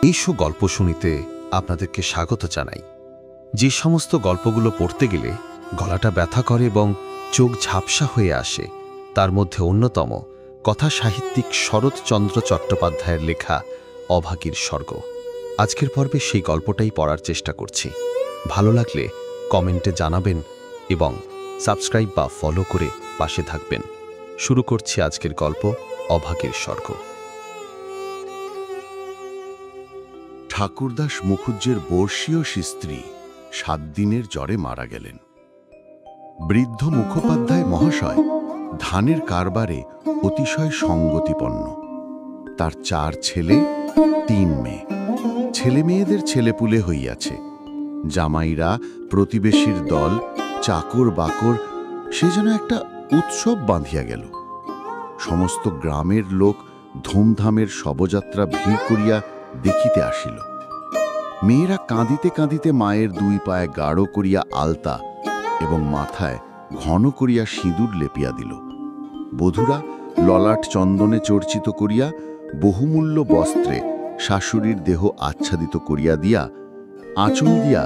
এইসব গল্প শুনিতে আপনাদেরকে স্বাগত জানাই। যে সমস্ত গল্পগুলো পড়তে গেলে গলাটা ব্যথা করে এবং চোখ ঝাপসা হয়ে আসে, তার মধ্যে অন্যতম কথা সাহিত্যিক শরৎচন্দ্র চট্টোপাধ্যায়ের লেখা অভাগীর স্বর্গ। আজকের পর্বে সেই গল্পটাই পড়ার চেষ্টা করছি। ভালো লাগলে কমেন্টে জানাবেন এবং সাবস্ক্রাইব বা ফলো করে পাশে থাকবেন। শুরু করছি আজকের গল্প অভাগীর স্বর্গ। ঠাকুরদাস মুখুজ্জের বর্ষীয় স্ত্রী 7 দিনের জ্বরে মারা গেলেন। বৃদ্ধ মুখোপাধ্যায় মহাশয় ধানের কারবারে অতিশয় সঙ্গতিপন্ন। তার 4 ছেলে 3 মেয়ে। ছেলে মেয়েদের ছেলেপুলে হইয়াছে। জামাইরা, প্রতিবেশীর দল, চাকর বাকর, সে যেন একটা উৎসব বাঁধিয়া গেল। সমস্ত গ্রামের লোক ধুমধামের শবযাত্রা ভিড় করিয়া দেখিতে আসিল। মেয়েরা কাঁদিতে কাঁদিতে মায়ের 2 পায়ে গাঢ় করিয়া আলতা এবং মাথায় ঘন করিয়া সিঁদুর লেপিয়া দিল। বধূরা ললাট চন্দনে চর্চিত করিয়া বহুমূল্য বস্ত্রে শাশুড়ির দেহ আচ্ছাদিত করিয়া দিয়া আঁচল দিয়া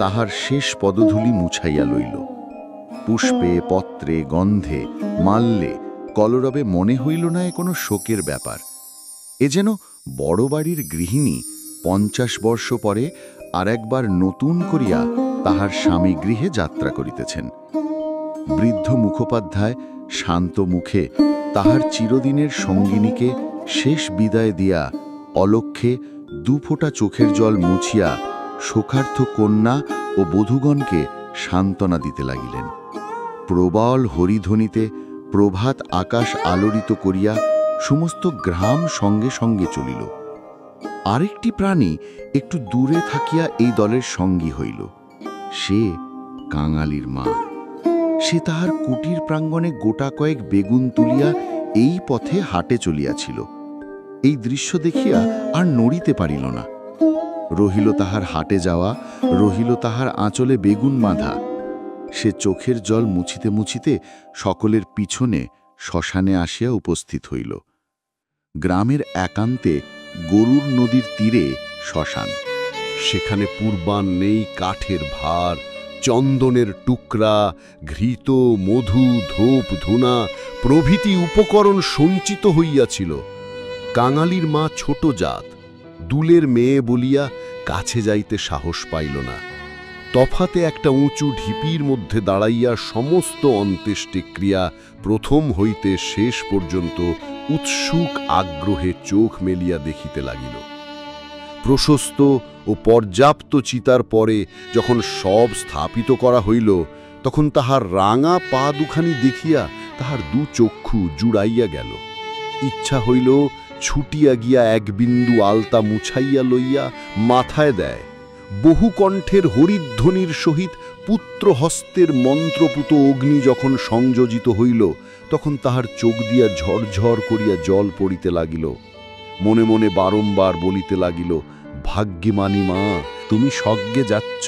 তাহার শেষ পদধূলি মুছাইয়া লইল। পুষ্পে, পত্রে, গন্ধে, মাল্যে, কলরবে মনে হইল না এ কোনো শোকের ব্যাপার। এ যেন বড় বাড়ির গৃহিণী 50 বর্ষ পরে আর একবার নতুন করিয়া তাহার স্বামী গৃহে যাত্রা করিতেছেন। বৃদ্ধ মুখোপাধ্যায় শান্ত মুখে তাহার চিরদিনের সঙ্গিনীকে শেষ বিদায় দিয়া অলক্ষ্যে 2 ফোঁটা চোখের জল মুছিয়া শোকার্থ কন্যা ও বধূগণকে সান্ত্বনা দিতে লাগিলেন। প্রবল হরিধ্বনিতে প্রভাত আকাশ আলোড়িত করিয়া সমস্ত গ্রাম সঙ্গে সঙ্গে চলিল। আরেকটি প্রাণী একটু দূরে থাকিয়া এই দলের সঙ্গী হইল। সে কাঙালির মা। সে তাহার কুটির প্রাঙ্গণে গোটা কয়েক বেগুন তুলিয়া এই পথে হাটে চলিয়াছিল। এই দৃশ্য দেখিয়া আর নড়িতে পারিল না। রহিল তাহার হাটে যাওয়া, রহিল তাহার আঁচলে বেগুন বাঁধা। সে চোখের জল মুছিতে মুছিতে সকলের পিছনে শ্মশানে আসিয়া উপস্থিত হইল। গ্রামের একান্তে গরুর নদীর তীরে শ্মশান। সেখানে পূর্বাণ নেই কাঠের ভার, চন্দনের টুকরা, ঘৃত, মধু, ধূপ, ধুনা প্রভৃতি উপকরণ সঞ্চিত হইয়াছিল। কাঙালির মা ছোট জাত, দুলের মেয়ে বলিয়া কাছে যাইতে সাহস পাইল না। তফাতে একটা উঁচু ঢিপির মধ্যে দাঁড়াইয়া সমস্ত অন্ত্যেষ্টিক্রিয়া প্রথম হইতে শেষ পর্যন্ত উৎসুক আগ্রহে চোখ মেলিয়া দেখিতে লাগিল। প্রশস্ত ও পর্যাপ্ত চিতার পরে যখন সব স্থাপিত করা হইল, তখন তাহার রাঙা পা দুখানি দেখিয়া তাহার 2 চক্ষু জুড়াইয়া গেল। ইচ্ছা হইল ছুটিয়া গিয়া 1 বিন্দু আলতা মুছাইয়া লইয়া মাথায় দেয়। বহু কণ্ঠের হরিধ্বনির সহিত পুত্রহস্তের মন্ত্রপুত অগ্নি যখন সংযোজিত হইল, তখন তাহার চোখ দিয়া ঝরঝর করিয়া জল পড়িতে লাগিল। মনে মনে বারংবার বলিতে লাগিল, ভাগ্যমানী মা, তুমি স্বর্গে যাচ্ছ,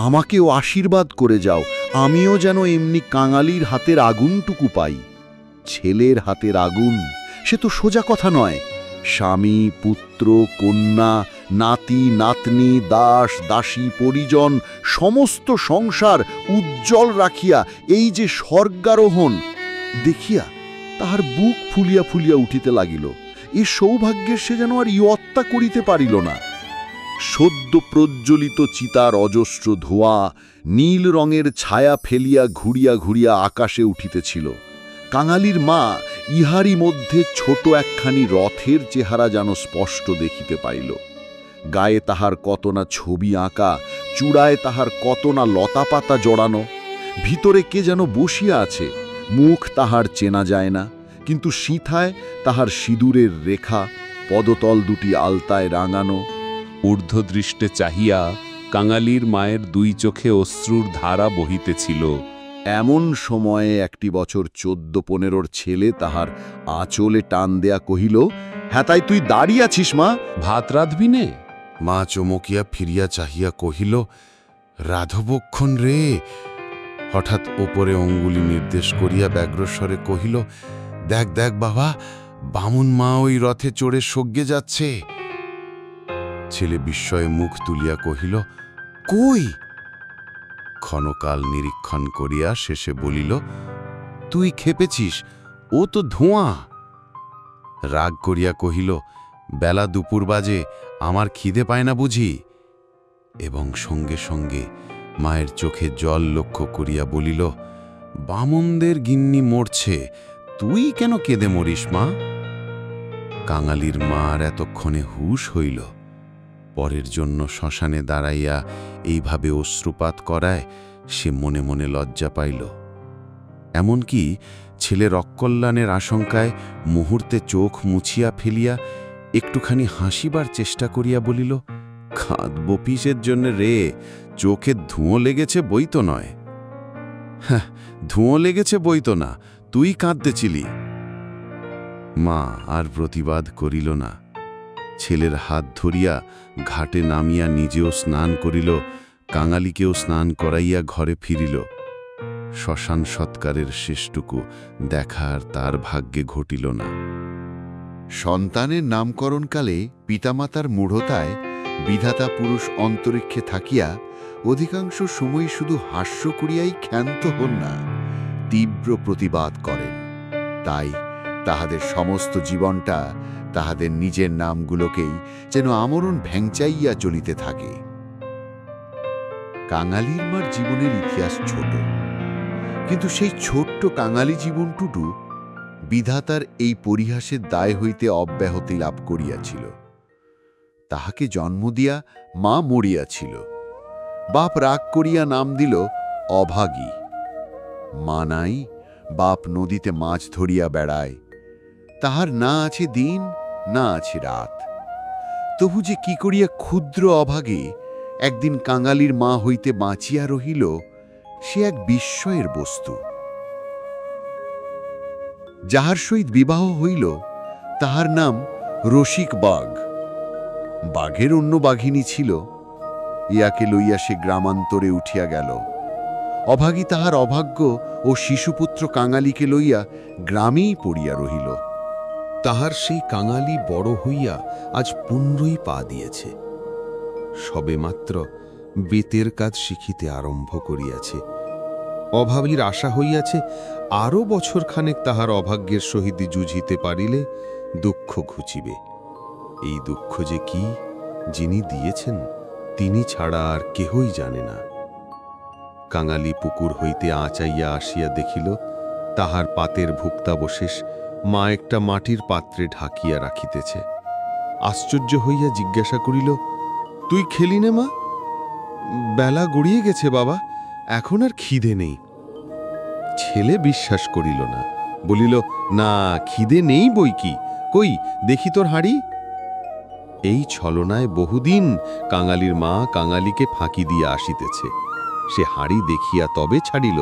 আমাকেও আশীর্বাদ করে যাও, আমিও যেন এমনি কাঙালির হাতের আগুনটুকু পাই। ছেলের হাতের আগুন, সে তো সোজা কথা নয়। স্বামী, পুত্র, কন্যা, নাতি, নাতনি, দাস, দাসী, পরিজন, সমস্ত সংসার উজ্জ্বল রাখিয়া এই যে স্বর্গারোহণ দেখিয়া তাহার বুক ফুলিয়া ফুলিয়া উঠিতে লাগিল। এ সৌভাগ্যের সে যেন আর ইয়ত্তা করিতে পারিল না। সদ্য প্রজ্বলিত চিতার অজস্র ধোঁয়া নীল রঙের ছায়া ফেলিয়া ঘুরিয়া ঘুরিয়া আকাশে উঠিতেছিল। কাঙালির মা ইহারই মধ্যে ছোট একখানি রথের চেহারা যেন স্পষ্ট দেখিতে পাইল। গায়ে তাহার কত না ছবি আঁকা, চূড়ায় তাহার কত না লতাপাতা জড়ানো। ভিতরে কে যেন বসিয়া আছে, মুখ তাহার চেনা যায় না, কিন্তু সিঁথায় তাহার সিঁদুরের রেখা, পদতল 2টি আলতায় রাঙানো। ঊর্ধ্বদৃষ্টে চাহিয়া কাঙালির মায়ের 2 চোখে অশ্রুর ধারা বহিতেছিল। এমন সময়ে 1 বছর 14-15 ছেলে তাহার আঁচলে টান দেয়া কহিল, হ্যাঁ তাই তুই দাঁড়িয়ে আছিস মা, ভাত রাঁধবি নে? মা চমকিয়া ফিরিয়া চাহিয়া কহিল, রাধবক্ষণ রে। হঠাৎ ওপরে অঙ্গুলি নির্দেশ করিয়া ব্যগ্রস্বরে কহিল, দেখ দেখ বাবা, বামুন মা ওই রথে চড়ে স্বর্গে যাচ্ছে। ছেলে বিস্ময়ে মুখ তুলিয়া কহিল, কই? ক্ষণকাল নিরীক্ষণ করিয়া শেষে বলিল, তুই খেপেছিস, ও তো ধোঁয়া। রাগ করিয়া কহিল, বেলা দুপুর বাজে, আমার খিদে পায় না বুঝি? এবং সঙ্গে সঙ্গে মায়ের চোখে জল লক্ষ্য করিয়া বলিল, বামনদের গিন্নি মরছে, তুই কেন কেঁদে মরিস মা? কাঙালির মার এতক্ষণে হুঁশ হইল। পরের জন্য শ্মশানে দাঁড়াইয়া এইভাবে অশ্রুপাত করায় সে মনে মনে লজ্জা পাইল। এমনকি ছেলের অকল্যাণের আশঙ্কায় মুহূর্তে চোখ মুছিয়া ফেলিয়া একটুখানি হাসিবার চেষ্টা করিয়া বলিল, কাঁদব পিসের জন্য রে, চোখে ধুঁয়ো লেগেছে বই তো নয়। হ্যাঁ, ধুঁয়ো লেগেছে বই তো না, তুই কাঁদতেছিলি। মা আর প্রতিবাদ করিল না। ছেলের হাত ধরিয়া ঘাটে নামিয়া নিজেও স্নান করিল, কাঙালিকেও স্নান করাইয়া ঘরে ফিরিল। শ্মশান সৎকারের শেষটুকু দেখার তার ভাগ্যে ঘটিল না। সন্তানের নামকরণকালে পিতামাতার মূঢ়তায় বিধাতা পুরুষ অন্তরিক্ষে থাকিয়া অধিকাংশ সময় শুধু হাস্য করিয়াই ক্ষান্ত হন না, তীব্র প্রতিবাদ করেন। তাই তাহাদের সমস্ত জীবনটা তাহাদের নিজের নামগুলোকেই যেন আমরণ ভ্যাংচাইয়া চলিতে থাকে। কাঙালির মার জীবনের ইতিহাস ছোট, কিন্তু সেই ছোট্ট কাঙালি জীবনটুকু বিধাতার এই পরিহাসের দায় হইতে অব্যাহতি লাভ করিয়াছিল। তাহাকে জন্ম দিয়া মা মরিয়াছিল। বাপ রাগ করিয়া নাম দিল অভাগী। মা নাই, বাপ নদীতে মাছ ধরিয়া বেড়ায়। তাহার না আছে দিন, না আছে রাত। তবু যে কি করিয়া ক্ষুদ্র অভাগে একদিন কাঙালির মা হইতে বাঁচিয়া রহিল, সে এক বিস্ময়ের বস্তু। যাহার সহিত বিবাহ হইল তাহার নাম রসিক বাঘ। বাঘের অন্য বাঘিনী ছিল, ইয়াকে লইয়া সে গ্রামান্তরে উঠিয়া গেল। অভাগী তাহার অভাগ্য ও শিশুপুত্র কাঙালিকে লইয়া গ্রামেই পড়িয়া রহিল। তাহার সেই কাঙালি বড় হইয়া আজ 15 পা দিয়েছে। সবে মাত্র বেতের কাজ শিখিতে আরম্ভ করিয়াছে। অভাবীর আশা হইয়াছে আরও বছরখানেক তাহার অভাগ্যের সহিত যুঝিতে পারিলে দুঃখ ঘুচিবে। এই দুঃখ যে কি, যিনি দিয়েছেন তিনি ছাড়া আর কেহই জানে না। কাঙালি পুকুর হইতে আঁচাইয়া আসিয়া দেখিল তাহার পাতের ভুক্তাবশেষ মা একটা মাটির পাত্রে ঢাকিয়া রাখিতেছে। আশ্চর্য হইয়া জিজ্ঞাসা করিল, তুই খেলি নে মা? বেলা গড়িয়ে গেছে বাবা, এখন আর খিদে নেই। ছেলে বিশ্বাস করিল না, বলিল, না খিদে নেই বই কি, কই দেখি তোর হাঁড়ি। এই ছলনায় বহুদিন কাঙালির মা কাঙালিকে ফাঁকি দিয়া আসিতেছে। সে হাঁড়ি দেখিয়া তবে ছাড়িল,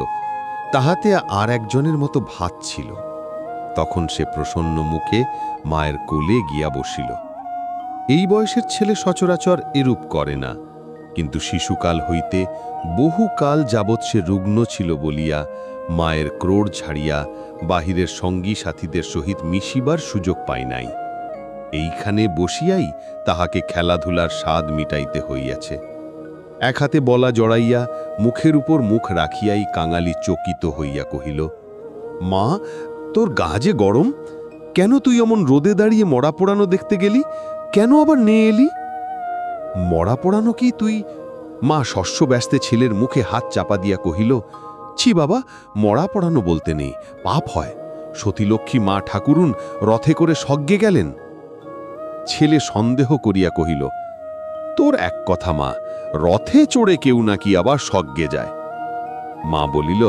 তাহাতে আর একজনের মতো ভাত ছিল। তখন সে প্রসন্ন মুখে মায়ের কোলে গিয়া বসিল। এই বয়সের ছেলে সচরাচর এরূপ করে না, কিন্তু শিশুকাল হইতে বহুকাল যাবৎ সে রুগ্ন ছিল বলিয়া মায়ের ক্রোড় ছাড়িয়া বাহিরের সঙ্গী সাথীদের সহিত মিশিবার সুযোগ পায় নাই। এইখানে বসিয়াই তাহাকে খেলাধুলার স্বাদ মিটাইতে হইয়াছে। এক হাতে বলা জড়াইয়া মুখের উপর মুখ রাখিয়াই কাঙালি চকিত হইয়া কহিল, মা, তোর গা যে গরম, কেন তুই অমন রোদে দাঁড়িয়ে মরা পোড়ানো দেখতে গেলি? কেন আবার নে এলি? মরা পোড়ানো কি তুই? মা শস্য ব্যস্তে ছেলের মুখে হাত চাপা দিয়া কহিল, ছি বাবা, মরা পোড়ানো বলতে নেই, পাপ হয়। সতীলক্ষ্মী মা ঠাকুরুন রথে করে স্বর্গে গেলেন। ছেলে সন্দেহ করিয়া কহিল, তোর এক কথা মা, রথে চড়ে কেউ নাকি আবার স্বর্গে যায়। মা বলিল,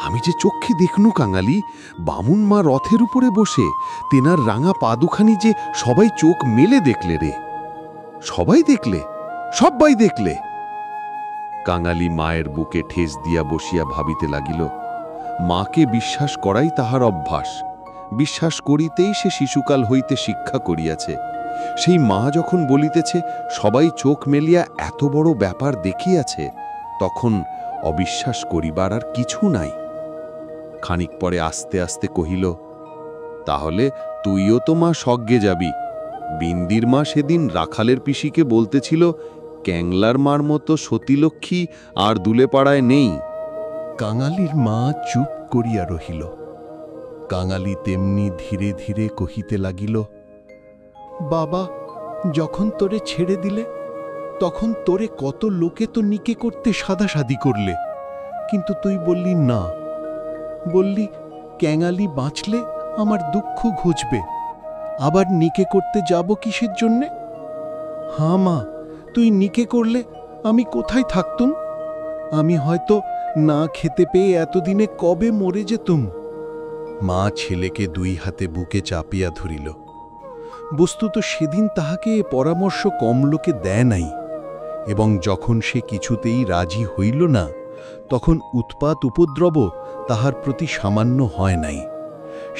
আমি যে চক্ষে দেখনু কাঙালি, বামুন মা রথের উপরে বসে, তেনার রাঙা পা দুখানি যে সবাই চোখ মেলে দেখলে রে। সবাই দেখলে? সবাই দেখলে? কাঙালি মায়ের বুকে ঠেস দিয়া বসিয়া ভাবিতে লাগিল। মাকে বিশ্বাস করাই তাহার অভ্যাস। বিশ্বাস করিতেই সে শিশুকাল হইতে শিক্ষা করিয়াছে। সেই মা যখন বলিতেছে সবাই চোখ মেলিয়া এত বড় ব্যাপার দেখিয়াছে, তখন অবিশ্বাস করিবার আর কিছু নাই। খানিক পরে আস্তে আস্তে কহিল, তাহলে তুইও তো মা স্বর্গে যাবি। বিন্দির মা সেদিন রাখালের পিসিকে বলতেছিল, ক্যাংলার মার মতো সতীলক্ষ্মী আর দুলেপাড়ায় নেই। কাঙালির মা চুপ করিয়া রহিল। কাঙালি তেমনি ধীরে ধীরে কহিতে লাগিল, বাবা, যখন তোরে ছেড়ে দিলে তখন তোরে কত লোকে তো নিকে করতে সাদাসাদি করলে, কিন্তু তুই বললি না। বললি ক্যাঙালি বাঁচলে আমার দুঃখ ঘুচবে, আবার নিকে করতে যাব কিসের জন্যে? হ্যাঁ মা, তুই নিকে করলে আমি কোথায় থাকতুম? আমি হয়তো না খেতে পেয়ে এতদিনে কবে মরে যেতুম। মা ছেলেকে দুই হাতে বুকে চাপিয়া ধরিল। বস্তুত সেদিন তাহাকে এ পরামর্শ কম লোকে দেয় নাই, এবং যখন সে কিছুতেই রাজি হইল না, তখন উৎপাত উপদ্রব তাহার প্রতি সামান্য হয় নাই।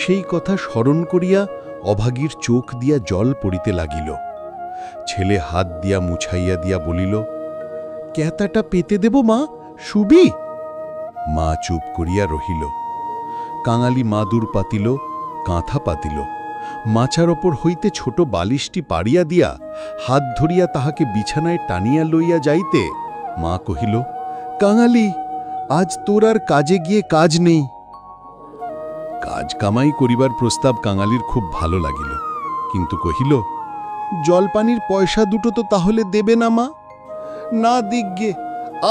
সেই কথা স্মরণ করিয়া অভাগীর চোখ দিয়া জল পড়িতে লাগিল। ছেলে হাত দিয়া মুছাইয়া দিয়া বলিল, ক্যাতাটা পেতে দেব মা, শুবি? মা চুপ করিয়া রহিল। কাঙালি মাদুর পাতিল, কাঁথা পাতিল। মাচার ওপর হইতে ছোট বালিশটি পাড়িয়া দিয়া হাত ধরিয়া তাহাকে বিছানায় টানিয়া লইয়া যাইতে মা কহিল, কাঙালি, আজ তোর আর কাজে গিয়ে কাজ নেই। কাজ কামাই করিবার প্রস্তাব কাঙালির খুব ভালো লাগিল, কিন্তু কহিল, জলপানির পয়সা দুটো তো তাহলে দেবে না মা? না দিগ্গে,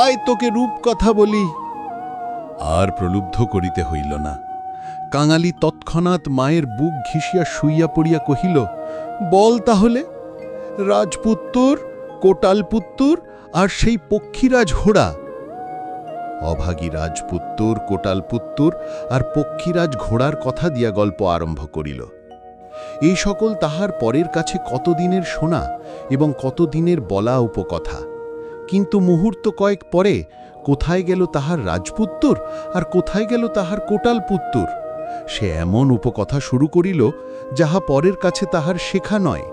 আয় তোকে রূপ কথা বলি। আর প্রলুব্ধ করিতে হইল না। কাঙালি তৎক্ষণাৎ মায়ের বুক ঘিসিয়া শুইয়া পড়িয়া কহিল, বল তাহলে। রাজপুত্তর, কোটালপুত্তর আর সেই পক্ষীরাজ ঘোড়া। অভাগী রাজপুত্তর, কোটালপুত্তর আর পক্ষীরাজ ঘোড়ার কথা দিয়া গল্প আরম্ভ করিল। এই সকল তাহার পরের কাছে কতদিনের শোনা এবং কতদিনের বলা উপকথা। কিন্তু মুহূর্ত কয়েক পরে কোথায় গেল তাহার রাজপুত্তর আর কোথায় গেল তাহার কোটালপুত্তর? সে এমন উপকথা শুরু করিল যাহা পরের কাছে তাহার শেখা নয়,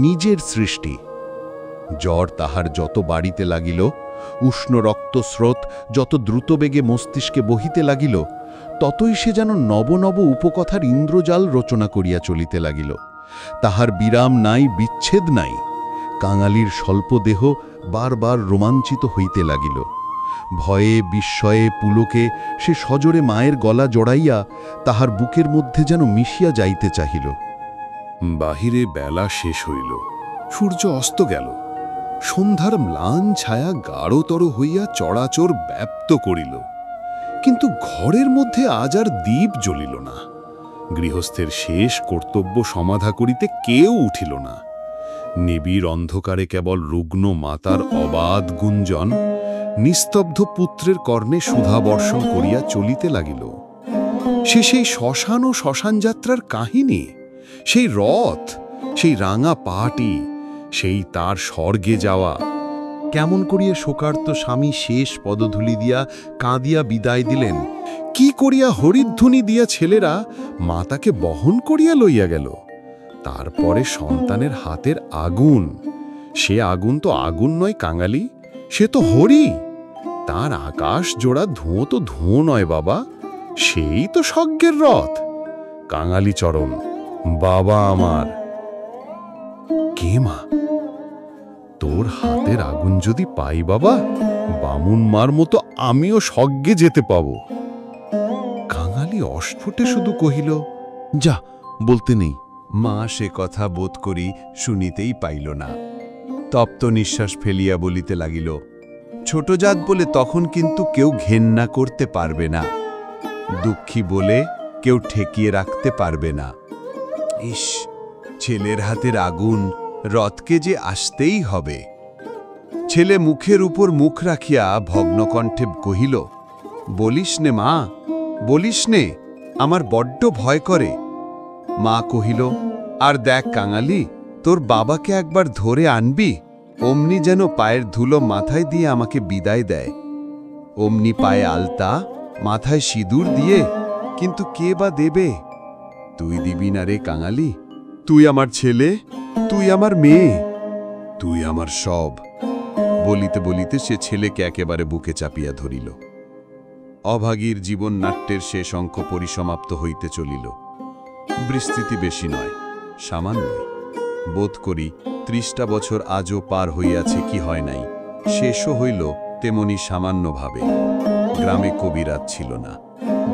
নিজের সৃষ্টি। জ্বর তাহার যত বাড়িতে লাগিল, উষ্ণ রক্তস্রোত যত দ্রুতবেগে মস্তিষ্কে বহিতে লাগিল, ততই সে যেন নব নব উপকথার ইন্দ্রজাল রচনা করিয়া চলিতে লাগিল। তাহার বিরাম নাই, বিচ্ছেদ নাই। কাঙালির স্বল্প দেহ বারবার রোমাঞ্চিত হইতে লাগিল। ভয়ে বিস্ময়ে পুলকে সে সজোরে মায়ের গলা জড়াইয়া তাহার বুকের মধ্যে যেন মিশিয়া যাইতে চাহিল। বাহিরে বেলা শেষ হইল, সূর্য অস্ত গেল। সন্ধ্যার ম্লান ছায়া গাঢ়তর হইয়া চরাচর ব্যাপ্ত করিল, কিন্তু ঘরের মধ্যে আজ আর দীপ জ্বলিল না। গৃহস্থের শেষ কর্তব্য সমাধা করিতে কেউ উঠিল না। নিবিড় অন্ধকারে কেবল রুগ্ন মাতার অবাধ গুঞ্জন নিস্তব্ধ পুত্রের কর্ণে সুধাবর্ষণ করিয়া চলিতে লাগিল। সে সেই শ্মশান ও শ্মশানযাত্রার কাহিনী, সেই রথ, সেই রাঙা পাটি, সেই তার স্বর্গে যাওয়া। কেমন করিয়া শোকার্ত স্বামী শেষ পদধূলি দিয়া কাঁদিয়া বিদায় দিলেন, কি করিয়া হরিধ্বনি দিয়া ছেলেরা মাতাকে বহন করিয়া লইয়া গেল। তারপরে সন্তানের হাতের আগুন, সে আগুন তো আগুন নয় কাঙালি, সে তো হরি। তার আকাশ জোড়া ধোঁয়া তো ধোঁয়া নয় বাবা, সেই তো স্বর্গের রথ। কাঙালি চরণ, বাবা আমার। কে মা? তোর হাতের আগুন যদি পাই বাবা, বামুন মার মতো আমিও স্বর্গে যেতে পাব। কাঙালি অস্ফুটে শুধু কহিল, যা, বলতে নেই। মা সে কথা বোধ করি শুনিতেই পাইল না। তপ্ত নিঃশ্বাস ফেলিয়া বলিতে লাগিল, ছোট জাত বলে তখন কিন্তু কেউ ঘেন্না করতে পারবে না, দুঃখী বলে কেউ ঠেকিয়ে রাখতে পারবে না। ইস, ছেলের হাতের আগুন, রথকে যে আসতেই হবে। ছেলে মুখের উপর মুখ রাখিয়া ভগ্নকণ্ঠে কহিল, বলিস নে মা, বলিস নে, আমার বড্ড ভয় করে। মা কহিল, আর দেখ কাঙালি, তোর বাবাকে একবার ধরে আনবি, অমনি যেন পায়ের ধুলো মাথায় দিয়ে আমাকে বিদায় দেয়। অমনি পায়ে আলতা, মাথায় সিঁদুর দিয়ে, কিন্তু কে বা দেবে? তুই দিবি না রে কাঙালি? তুই আমার ছেলে, তুই আমার মেয়ে, তুই আমার সব। বলিতে বলিতে সে ছেলেকে একেবারে বুকে চাপিয়া ধরিল। অভাগীর জীবন নাট্যের শেষ অঙ্ক পরিসমাপ্ত হইতে চলিল। বিস্তৃতি বেশি নয়, সামান্যই। বোধ করি ৩০টা বছর আজও পার হইয়াছে কি হয় নাই, শেষও হইল তেমনি সামান্যভাবে। গ্রামে কবিরাত ছিল না,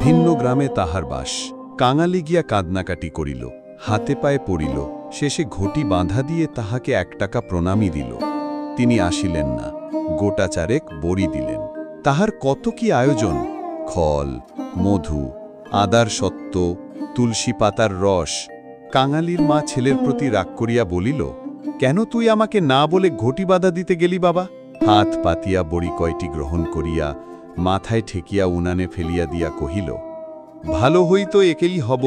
ভিন্ন গ্রামে তাহার বাস। কাঙালি গিয়া কাঁদনাকাটি করিল, হাতে পায়ে পড়িল, শেষে ঘটি বাঁধা দিয়ে তাহাকে ১ টাকা প্রণামী দিল। তিনি আসিলেন না, গোটা চারেক বড়ি দিলেন। তাহার কত কি আয়োজন, খল, মধু, আদার সত্ত্ব, তুলসী পাতার রস। কাঙালির মা ছেলের প্রতি রাগ করিয়া বলিল, কেন তুই আমাকে না বলে ঘটি বাঁধা দিতে গেলি বাবা? হাত পাতিয়া বড়ি কয়টি গ্রহণ করিয়া মাথায় ঠেকিয়া উনানে ফেলিয়া দিয়া কহিল, ভালো হইত একেই হব,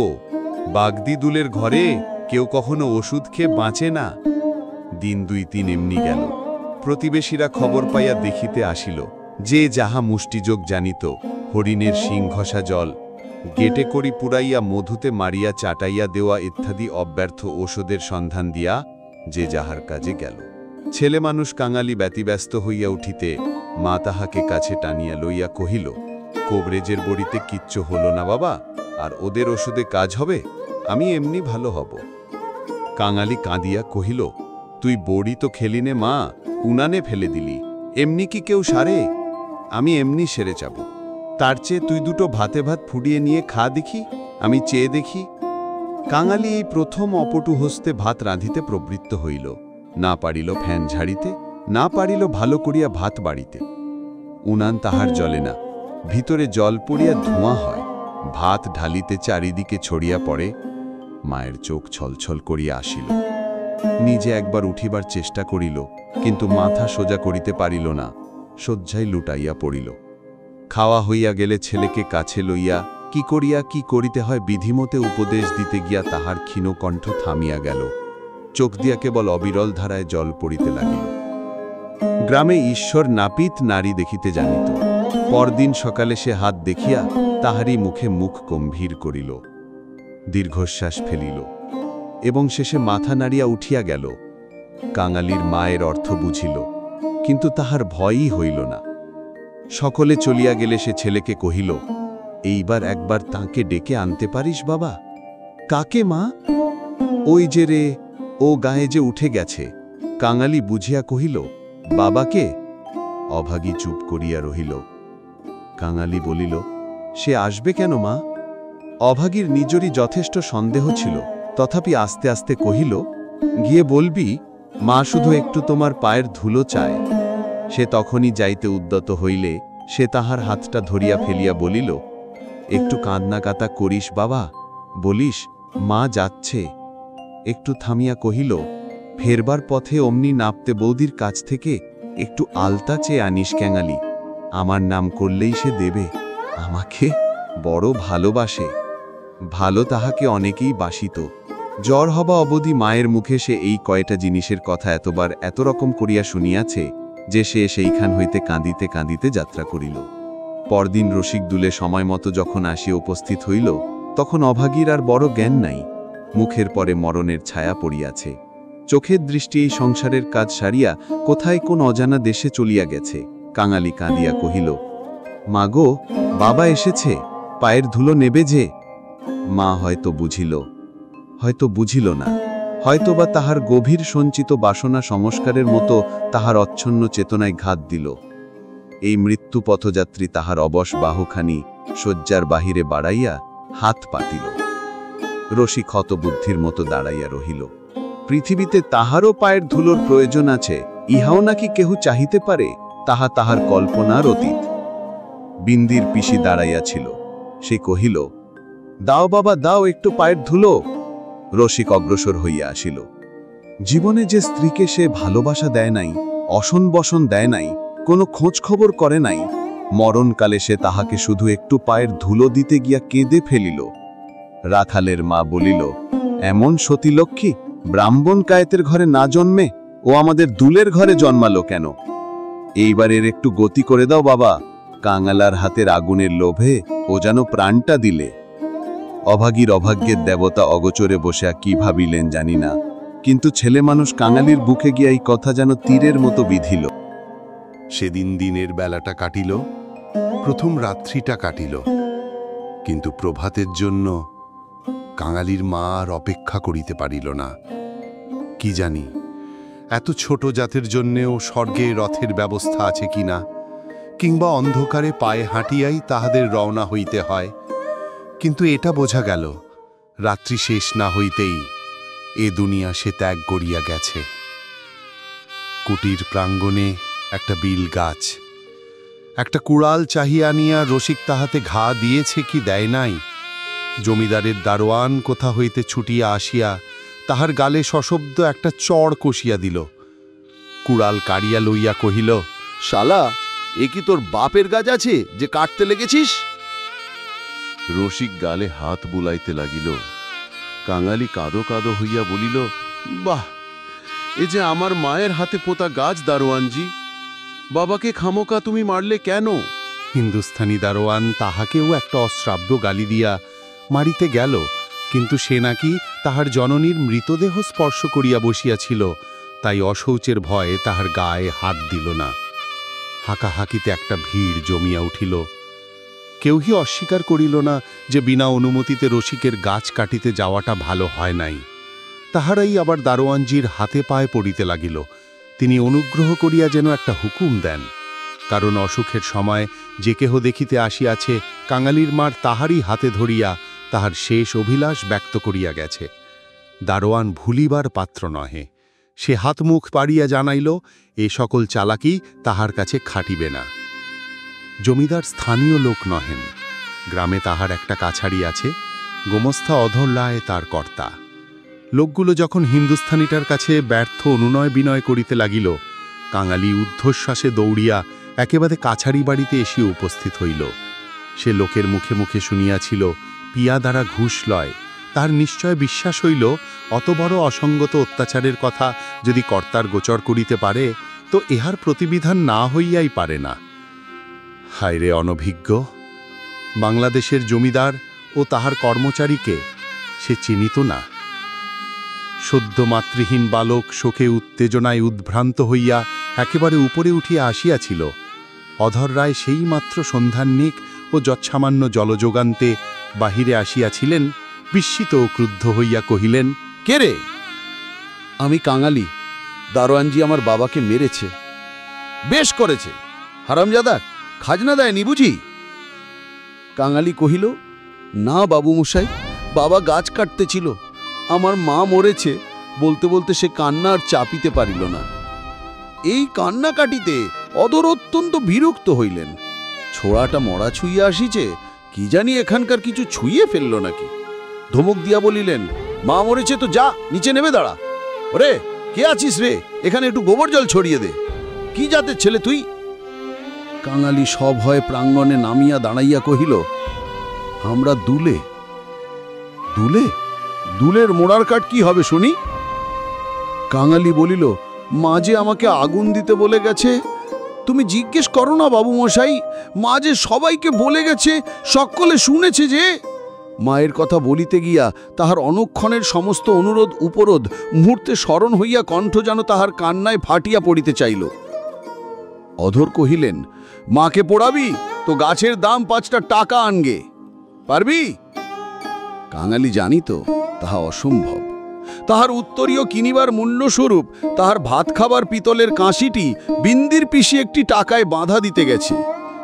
বাগদি দুলের ঘরে কেউ কখনো ওষুধ খেয়ে বাঁচে না। দিন ২-৩ এমনি গেল। প্রতিবেশীরা খবর পাইয়া দেখিতে আসিল। যে যাহা মুষ্টিযোগ জানিত, হরিণের শিং ঘষা জল, গেটে করি পুড়াইয়া মধুতে মারিয়া চাটাইয়া দেওয়া ইত্যাদি অব্যর্থ ঔষধের সন্ধান দিয়া যে যাহার কাজে গেল। ছেলে মানুষ কাঙালি ব্যতিব্যস্ত হইয়া উঠিতে মা তাহাকে কাছে টানিয়া লইয়া কহিল, কোবরেজের বড়িতে কিচ্ছু হলো না বাবা, আর ওদের ওষুধে কাজ হবে, আমি এমনি ভালো হব। কাঙালি কাঁদিয়া কহিল, তুই বড়ি তো খেলিনে মা, উনানে ফেলে দিলি, এমনি কি কেউ সারে? আমি এমনি সেরে যাব। তার চেয়ে তুই দুটো ভাতে ভাত ফুটিয়ে নিয়ে খা দেখি, আমি চেয়ে দেখি। কাঙালি এই প্রথম অপটু হস্তে ভাত রাঁধিতে প্রবৃত্ত হইল। না পারিল ফ্যান ঝাড়িতে, না পারিল ভালো করিয়া ভাত বাড়িতে। উনান তাহার জ্বলে না, ভিতরে জল পড়িয়া ধোঁয়া হয়, ভাত ঢালিতে চারিদিকে ছড়িয়া পড়ে। মায়ের চোখ ছলছল করিয়া আসিল। নিজে একবার উঠিবার চেষ্টা করিল, কিন্তু মাথা সোজা করিতে পারিল না, শয্যায় লুটাইয়া পড়িল। খাওয়া হইয়া গেলে ছেলেকে কাছে লইয়া কি করিয়া কি করিতে হয় বিধিমতে উপদেশ দিতে গিয়া তাহার ক্ষীণ কণ্ঠ থামিয়া গেল। চোখ দিয়া কেবল অবিরল ধারায় জল পড়িতে লাগিল। গ্রামে ঈশ্বর নাপিত নারী দেখিতে জানিত। পরদিন সকালে সে হাত দেখিয়া তাহারই মুখে মুখ গম্ভীর করিল, দীর্ঘশ্বাস ফেলিল এবং শেষে মাথা নাড়িয়া উঠিয়া গেল। কাঙালির মায়ের অর্থ বুঝিল, কিন্তু তাহার ভয়ই হইল না। সকলে চলিয়া গেলে সে ছেলেকে কহিল, এইবার একবার তাঁকে ডেকে আনতে পারিস বাবা? কাকে মা? ওই যে রে, ও গায়ে যে উঠে গেছে। কাঙালি বুঝিয়া কহিল, বাবাকে? অভাগী চুপ করিয়া রহিল। কাঙালি বলিল, সে আসবে কেন মা? অভাগীর নিজেরই যথেষ্ট সন্দেহ ছিল, তথাপি আস্তে আস্তে কহিল, গিয়ে বলবি মা শুধু একটু তোমার পায়ের ধুলো চায়। সে তখনই যাইতে উদ্যত হইলে সে তাহার হাতটা ধরিয়া ফেলিয়া বলিল, একটু কাঁদনা কাতা করিস বাবা, বলিস মা যাচ্ছে। একটু থামিয়া কহিল, ফেরবার পথে অমনি নাপতে বৌদির কাছ থেকে একটু আলতা চেয়ে আনিস ক্যাঙালি, আমার নাম করলেই সে দেবে। আমাকে বড় ভালোবাসে। ভালো তাহাকে অনেকেই বাসিত। জ্বর হবা অবধি মায়ের মুখে সে এই কয়টা জিনিসের কথা এতবার এত রকম করিয়া শুনিয়াছে যে সে সেইখান হইতে কাঁদিতে কাঁদিতে যাত্রা করিল। পরদিন রসিক দুলে সময় মতো যখন আসিয়া উপস্থিত হইল, তখন অভাগীর আর বড় জ্ঞান নাই। মুখের পরে মরণের ছায়া পড়িয়াছে। চোখের দৃষ্টি এই সংসারের কাজ সারিয়া কোথায় কোন অজানা দেশে চলিয়া গেছে। কাঙালি কাঁদিয়া কহিল, মাগো, বাবা এসেছে, পায়ের ধুলো নেবে যে। মা হয়তো বুঝিল, হয়তো বুঝিল না, হয়তোবা তাহার গভীর সঞ্চিত বাসনা সংস্কারের মতো তাহার অচ্ছন্ন চেতনায় ঘাত দিল। এই মৃত্যু পথযাত্রী তাহার অবশ বাহুখানি শয্যার বাহিরে বাড়াইয়া হাত পাতিল। রসিক হতবুদ্ধির মতো দাঁড়াইয়া রহিল। পৃথিবীতে তাহারও পায়ের ধুলোর প্রয়োজন আছে, ইহাও নাকি কেহ চাহিতে পারে? তাহা তাহার কল্পনার অতীত। বিন্দির পিসি দাঁড়াইয়াছিল। সে কহিল, দাও বাবা দাও একটু পায়ের ধুলো। রসিক অগ্রসর হইয়া আসিল। জীবনে যে স্ত্রীকে সে ভালোবাসা দেয় নাই, অসন বসন দেয় নাই, কোনো খোঁজ খবর করে নাই, মরণকালে সে তাহাকে শুধু একটু পায়ের ধুলো দিতে গিয়া কেঁদে ফেলিল। রাখালের মা বলিল, এমন সতীলক্ষ্মী ব্রাহ্মণ কায়েতের ঘরে না জন্মে ও আমাদের দুলের ঘরে জন্মালো কেন? এইবার এর একটু গতি করে দাও বাবা, কাঙালার হাতের আগুনের লোভে ও যেন প্রাণটা দিলে। অভাগীর অভাগ্যের দেবতা অগোচরে বসে কি ভাবিলেন জানি না, কিন্তু ছেলে মানুষ কাঙালির বুকে গিয়া এই কথা যেন তীরের মতো বিধিল। সেদিন দিনের বেলাটা কাটিল, প্রথম রাত্রিটা কাটিল, কিন্তু প্রভাতের জন্য কাঙালির মা আর অপেক্ষা করিতে পারিল না। কি জানি এত ছোট জাতের জন্যেও স্বর্গে রথের ব্যবস্থা আছে কিনা, কিংবা অন্ধকারে পায়ে হাঁটিয়াই তাহাদের রওনা হইতে হয়। কিন্তু এটা বোঝা গেল, রাত্রি শেষ না হইতেই এ দুনিয়া সে ত্যাগ করিয়া গেছে। কুটির প্রাঙ্গণে একটা বিল গাছ, একটা কুড়াল চাহিয়া আনিয়া রসিক তাহাতে ঘা দিয়েছে কি দেয় নাই। জমিদারের দারোয়ান কোথা হইতে ছুটিয়া আসিয়া তাহার গালে সশব্দ একটা চড় কষিয়া দিল। কুড়াল কাড়িয়া লইয়া কহিল, শালা, এ কি তোর বাপের গাছ আছে যে কাটতে লেগেছিস? রসিক গালে হাত বুলাইতে লাগিল। কাঙালি কাঁদো কাঁদো হইয়া বলিল, বাহ, এ যে আমার মায়ের হাতে পোতা গাছ দারোয়ানজি, বাবাকে খামোকা তুমি মারলে কেন? হিন্দুস্থানি দারোয়ান তাহাকেও একটা অশ্রাব্য গালি দিয়া মারিতে গেল, কিন্তু সে নাকি তাহার জননীর মৃতদেহ স্পর্শ করিয়া বসিয়াছিল, তাই অশৌচের ভয়ে তাহার গায়ে হাত দিল না। হাঁকাহাঁকিতে একটা ভিড় জমিয়া উঠিল। কেউই অস্বীকার করিল না যে বিনা অনুমতিতে রসিকের গাছ কাটিতে যাওয়াটা ভালো হয় নাই। তাহারাই আবার দারোয়ানজির হাতে পায়ে পড়িতে লাগিল। তিনি অনুগ্রহ করিয়া যেন একটা হুকুম দেন, কারণ অসুখের সময় যে কেহ দেখিতে আসিয়াছে কাঙালির মার তাহারই হাতে ধরিয়া তাহার শেষ অভিলাষ ব্যক্ত করিয়া গেছে। দারোয়ান ভুলিবার পাত্র নহে। সে হাত মুখ পাড়িয়া জানাইল, এ সকল চালাকি তাহার কাছে খাটিবে না। জমিদার স্থানীয় লোক নহেন। গ্রামে তাহার একটা কাছারি আছে, গোমস্থা অধর রায় তার কর্তা। লোকগুলো যখন হিন্দুস্থানিটার কাছে ব্যর্থ অনুনয় বিনয় করিতে লাগিল, কাঙালি ঊর্ধ্বশ্বাসে দৌড়িয়া একেবারে কাছারি বাড়িতে এসে উপস্থিত হইল। সে লোকের মুখে মুখে শুনিয়াছিল পিয়া দ্বারা ঘুষ লয়। তার নিশ্চয় বিশ্বাস হইল, অত বড় অসঙ্গত অত্যাচারের কথা যদি কর্তার গোচর করিতে পারে, তো ইহার প্রতিবিধান না হইয়াই পারে না। হায়রে অনভিজ্ঞ! বাংলাদেশের জমিদার ও তাহার কর্মচারীকে সে চিনিত না। সদ্য মাতৃহীন বালক শোকে উত্তেজনায় উদ্ভ্রান্ত হইয়া একেবারে উপরে উঠিয়া আসিয়াছিল। অধর রায় সেই মাত্র সন্ধান্বিক ও যৎসামান্য জলযোগান্তে বাহিরে আসিয়াছিলেন। বিস্মিত ও ক্রুদ্ধ হইয়া কহিলেন, কে রে? আমি কাঙালি। দারোয়ানজি আমার বাবাকে মেরেছে। বেশ করেছে, হারামজাদা, খাজনা দেয়নি বুঝি? কাঙালি কহিল, না বাবু মশাই, বাবা গাছ কাটতেছিল, আমার মা মরেছে। বলতে বলতে সে কান্না আর চাপিতে পারিল না। এই কান্না কাটিতে অধর অত্যন্ত বিরক্ত হইলেন। ছোড়াটা মরা ছুঁইয়া আসিছে, কি জানি এখানকার কিছু ছুঁয়ে ফেলল নাকি। ধমক দিয়া বলিলেন, মা মরেছে তো যা, নিচে নেমে দাঁড়া। ওরে, কে আছিস রে? এখানে একটু গোবর জল ছড়িয়ে দে। কি জাতের ছেলে তুই? কাঙালি সভয়ে প্রাঙ্গণে নামিয়া দাঁড়াইয়া কহিল, আমরা দুলে। দুলে? দুলের মোড়ার কাঠ কি হবে শুনি? কাঙালি বলিল, মা যে আমাকে আগুন দিতে বলে গেছে। তুমি জিজ্ঞেস করো না বাবু মশাই, মা যে সবাইকে বলে গেছে, সকলে শুনেছে যে। মায়ের কথা বলিতে গিয়া তাহার অনুক্ষণের সমস্ত অনুরোধ উপরোধ মুহূর্তে স্মরণ হইয়া কণ্ঠ যেন তাহার কান্নায় ফাটিয়া পড়িতে চাইল। অধর কহিলেন, মাকে পোড়াবি তো গাছের দাম 5টা টাকা আনগে। পারবি? কাঙালি জানিত তাহা অসম্ভব। তাহার উত্তরীয় কিনিবার মূল্যস্বরূপ তাহার ভাত খাবার পিতলের কাঁসিটি বিন্দির পিসি একটি টাকায় বাঁধা দিতে গেছে।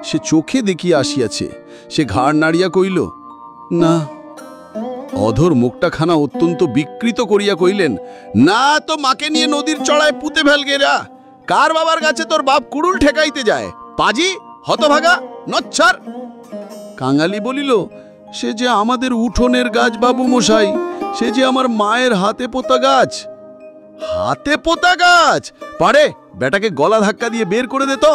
সে চোখে দেখিয়া আসিয়াছে। সে ঘাড় নাড়িয়া কইল, না। অধর মুখটা খানা অত্যন্ত বিকৃত করিয়া কইলেন, না তো মাকে নিয়ে নদীর চড়ায় পুঁতে ফেলগেরা। কার বাবার কাছে তোর বাপ কুড়ুল ঠেকাইতে যায়? পাজি, হতভাগা, নচ্ছার। কাঙালি বলিল, সে যে আমাদের উঠোনের গাছ বাবু মশাই, সে যে আমার মায়ের হাতে পোতা গাছ। হাতে পোতা গাছ? পারে বেটাকে গলা ধাক্কা দিয়ে বের করে দে তো।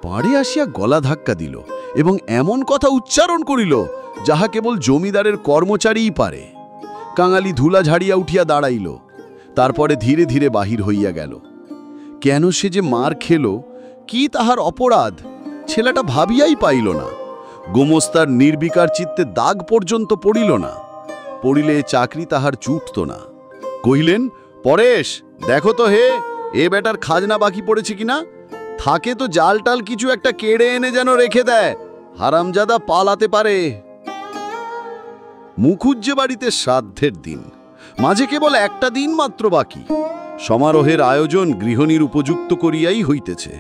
পাড়ে আসিয়া গলা ধাক্কা দিল এবং এমন কথা উচ্চারণ করিল যাহা কেবল জমিদারের কর্মচারীই পারে। কাঙালি ধুলা ঝাড়িয়া উঠিয়া দাঁড়াইল। তারপরে ধীরে ধীরে বাহির হইয়া গেল। কেন সে যে মার খেল, কি তাহার অপরাধ, ছেলেটা ভাবিয়াই পাইল না। গোমস্তার নির্বিকার চিত্তে দাগ পর্যন্ত পড়িল না। পড়িলে চাকরি তাহার জুটত না। কহিলেন, পরেশ, দেখো তো হে, এ বেটার খাজনা বাকি পড়েছে কিনা। থাকে তো জাল টাল কিছু একটা কেড়ে এনে যেন রেখে দেয়, হারামজাদা পালাতে পারে। মুখুজ্জে বাড়িতে শ্রাদ্ধের দিন। মাঝে কেবল একটা দিন মাত্র বাকি। সমারোহের আয়োজন গৃহিণীর উপযুক্ত করিয়াই হইতেছে।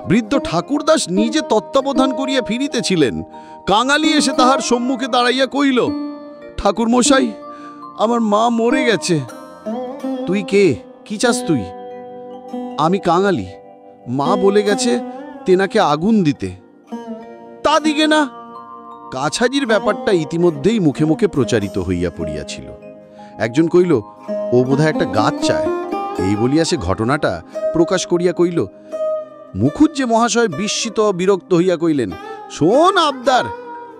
বৃদ্ধ ঠাকুরদাস নিজে তত্ত্বাবধান করিয়া ফিরিতেছিলেন। কাঙালি এসে তাহার সম্মুখে দাঁড়াইয়া কইল, ঠাকুর মশাই, আমার মা মরে গেছে। তুই কে? কি চাস তুই? আমি কাঙালি। মা বলে গেছে তেনাকে আগুন দিতে। তা দিগে না। কাছাজির ব্যাপারটা ইতিমধ্যেই মুখে মুখে প্রচারিত হইয়া পড়িয়াছিল। একজন কইল, ও বোধহয় একটা গাছ চায়। এই বলিয়া সে ঘটনাটা প্রকাশ করিয়া কইল। মুখুজ্জে মহাশয় বিস্মিত বিরক্ত হইয়া কইলেন, শোন আবদার,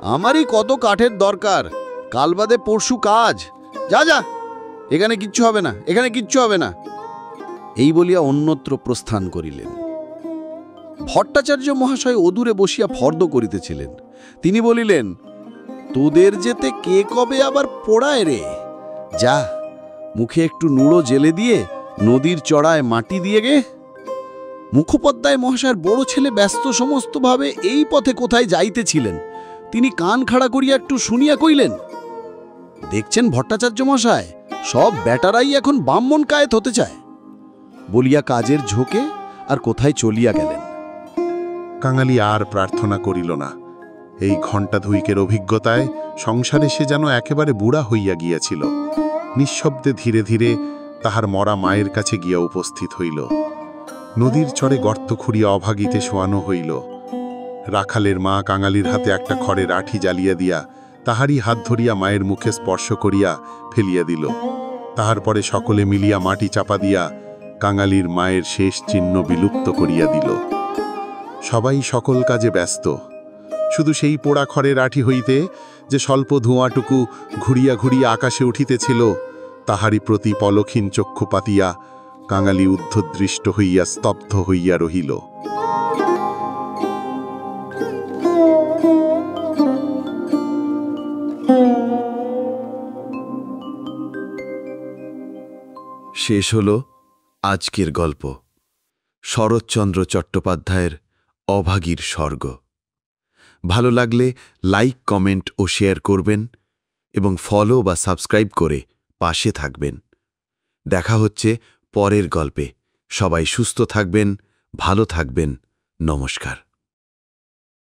আমারই কত কাঠের দরকার, কাল বাদে পরশু কাজ। যা যা, এখানে কিচ্ছু হবে না, এখানে কিচ্ছু হবে না। এই বলিয়া অন্যত্র প্রস্থান করিলেন। ভট্টাচার্য মহাশয় অদূরে বসিয়া ফর্দ করিতেছিলেন। তিনি বলিলেন, তোদের যেতে কে কবে আবার পোড়ায় রে? যা, মুখে একটু নুড়ো জেলে দিয়ে নদীর চড়ায় মাটি দিয়ে গে। মুখোপাধ্যায় মহাশয়ের বড় ছেলে ব্যস্ত সমস্তভাবে এই পথে কোথায় যাইতেছিলেন। তিনি কান খাড়া করিয়া একটু শুনিয়া কইলেন, দেখছেন ভট্টাচার্য মশায়, সব বেটারাই এখন ব্রাহ্মণ কায়েত হতে চায়। বলিয়া কাজের ঝোঁকে আর কোথায় চলিয়া গেলেন। কাঙালি আর প্রার্থনা করিল না। এই ঘণ্টা ধুইকের অভিজ্ঞতায় সংসারে সে যেন একেবারে বুড়া হইয়া গিয়াছিল। নিঃশব্দে ধীরে ধীরে তাহার মরা মায়ের কাছে গিয়া উপস্থিত হইল। নদীর চরে গর্ত খুঁড়িয়া অভাগীতে শোয়ানো হইল। রাখালের মা কাঙালির হাতে একটা খড়ের আঠি জ্বালিয়া দিয়া তাহারই হাত ধরিয়া মায়ের মুখে স্পর্শ করিয়া ফেলিয়া দিল। তাহার পরে সকলে মিলিয়া মাটি চাপা দিয়া কাঙালির মায়ের শেষ চিহ্ন বিলুপ্ত করিয়া দিল। সবাই সকল কাজে ব্যস্ত। শুধু সেই পোড়া খড়ের আঠি হইতে যে স্বল্প ধোঁয়াটুকু ঘুরিয়া ঘুরিয়া আকাশে উঠিতেছিল, তাহারই প্রতি পলক্ষীন চক্ষু পাতিয়া কাঙালি উদ্ধদৃষ্ট হইয়া স্তব্ধ হইয়া রহিল। শেষ হল আজকের গল্প, শরৎচন্দ্র চট্টোপাধ্যায়ের অভাগীর স্বর্গ। ভালো লাগলে লাইক, কমেন্ট ও শেয়ার করবেন এবং ফলো বা সাবস্ক্রাইব করে পাশে থাকবেন। দেখা হচ্ছে পরের গল্পে। সবাই সুস্থ থাকবেন, ভালো থাকবেন। নমস্কার।